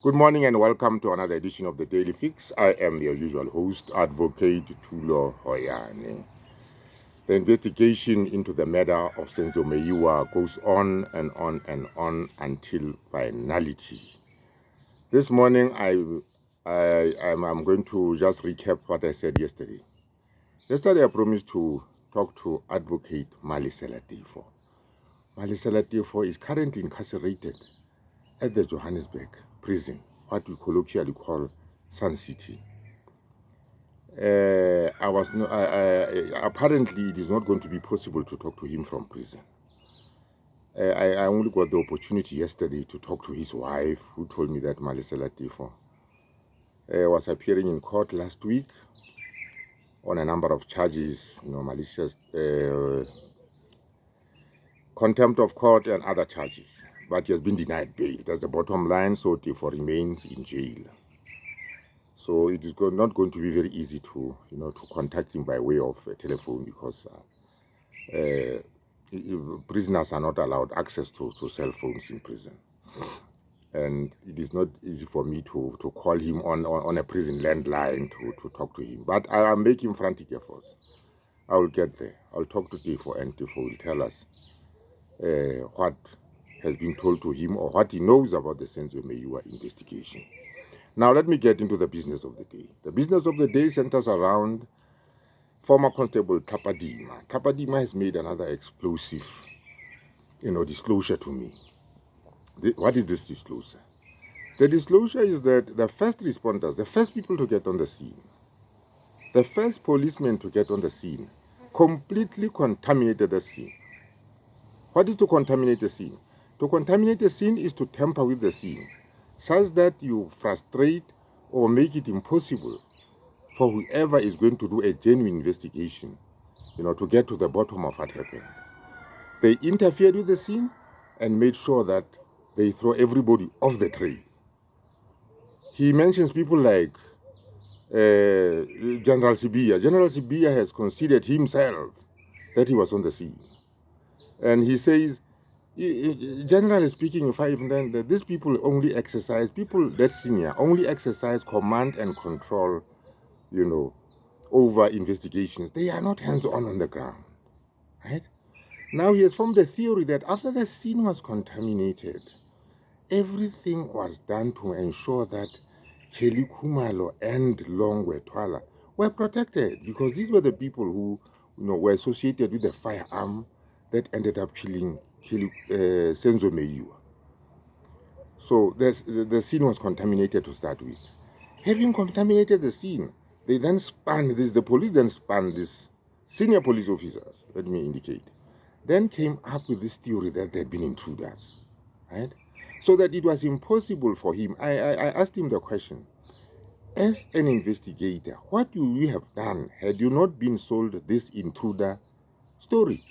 Good morning and welcome to another edition of the Daily Fix. I am your usual host, Advocate Tulo Hoyane. The investigation into the murder of Senzo Meyiwa goes on and on and on until finality. This morning, I'm going to just recap what I said yesterday. Yesterday, I promised to talk to Advocate Malisela Tifo. Malisela Tifo is currently incarcerated at the Johannesburg prison, what we colloquially call Sun City. Apparently, it is not going to be possible to talk to him from prison. I only got the opportunity yesterday to talk to his wife, who told me that Malisela Tifo was appearing in court last week on a number of charges, malicious contempt of court and other charges. But he has been denied bail. That's the bottom line, so Tifo remains in jail. So it is not going to be very easy to contact him by way of telephone because prisoners are not allowed access to cell phones in prison. And it is not easy for me to call him on a prison landline to talk to him. But I am making frantic efforts. I will get there. I'll talk to Tifo and Tifo will tell us what has been told to him or what he knows about the Senzo Meyiwa investigation. Now, let me get into the business of the day. The business of the day centers around former Constable Tapadima. Tapadima has made another explosive, disclosure to me. What is this disclosure? The disclosure is that the first responders, the first people to get on the scene, the first policemen to get on the scene, completely contaminated the scene. What is to contaminate the scene? To contaminate the scene is to tamper with the scene, such that you frustrate or make it impossible for whoever is going to do a genuine investigation, to get to the bottom of what happened. They interfered with the scene and made sure that they throw everybody off the trail. He mentions people like General Sibia. General Sibia has considered himself that he was on the scene. And he says, generally speaking, that these people only exercise, people that senior only exercise command and control, over investigations. They are not hands-on the ground, right? Now he has formed a theory that after the scene was contaminated, everything was done to ensure that Kelly Khumalo and Longwe were protected because these were the people who were associated with the firearm that ended up killing Senzo Meyiwa. So the scene was contaminated to start with. Having contaminated the scene, the police then spun this senior police officers, let me indicate, then came up with this theory that there had been intruders, right? So that it was impossible for him. I asked him the question, as an investigator, what would you have done had you not been sold this intruder story?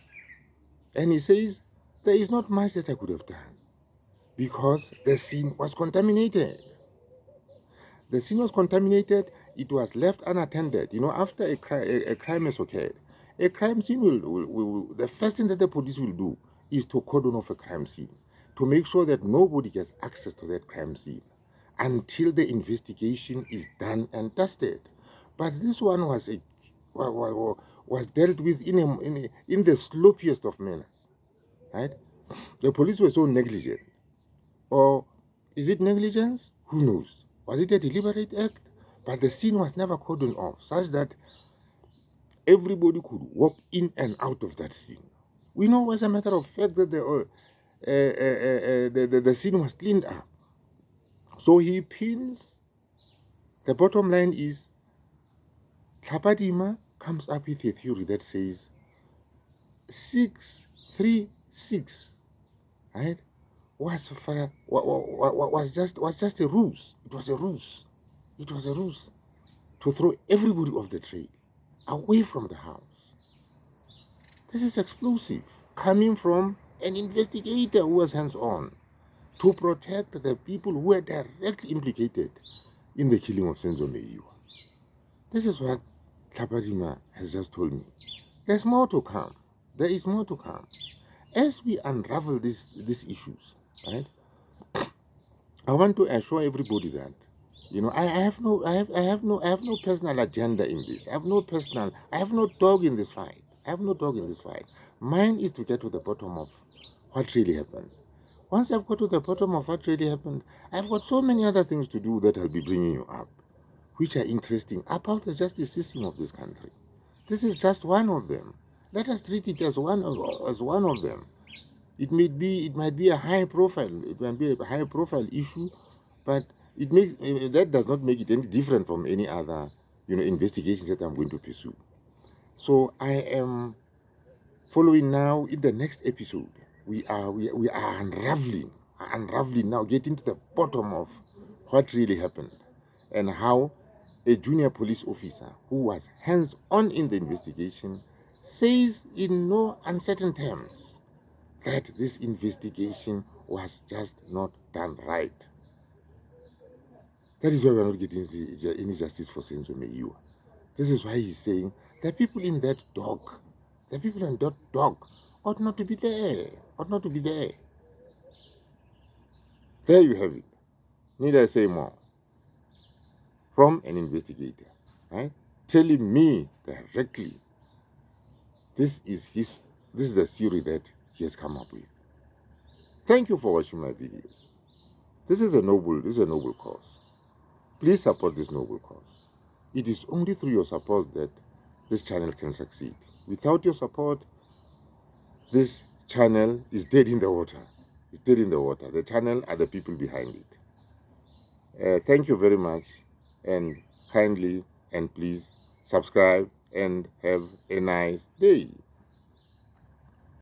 And he says, there is not much that I could have done because the scene was contaminated. The scene was contaminated. It was left unattended. After a crime has occurred, a crime scene will the first thing that the police will do is to cordon off a crime scene to make sure that nobody gets access to that crime scene until the investigation is done and dusted. But this one was dealt with in the sloppiest of manners, right? The police were so negligent. Or is it negligence? Who knows? Was it a deliberate act? But the scene was never cordoned off, such that everybody could walk in and out of that scene. We know, as a matter of fact, that the scene was cleaned up. So he pins. The bottom line is, Tapadima comes up with a theory that says 636, right? Was just a ruse. It was a ruse. It was a ruse to throw everybody off the trail, away from the house. This is explosive, coming from an investigator who was hands-on to protect the people who were directly implicated in the killing of Senzo Meyiwa. This is what Tapadima has just told me. There's more to come. There is more to come. As we unravel these issues, right? I want to assure everybody that, I have no personal agenda in this. I have no dog in this fight. I have no dog in this fight. Mine is to get to the bottom of what really happened. Once I've got to the bottom of what really happened, I've got so many other things to do that I'll be bringing you up, which are interesting about the justice system of this country. This is just one of them. Let us treat it as one of them. It might be a high profile. It might be a high profile issue, but that does not make it any different from any other investigations that I'm going to pursue. So I am following now in the next episode. We are unraveling now, getting to the bottom of what really happened and how a junior police officer who was hands-on in the investigation says in no uncertain terms that this investigation was just not done right. That is why we're not getting any justice for Senzo Meyiwa. This is why he's saying the people in that dock ought not to be there. There you have it. Need I say more? From an investigator, right? Telling me directly this is the theory that he has come up with. Thank you for watching my videos. This is a noble cause. Please support this noble cause. It is only through your support that this channel can succeed. Without your support, this channel is dead in the water. It's dead in the water. The channel are the people behind it. Thank you very much, and kindly and please subscribe and have a nice day.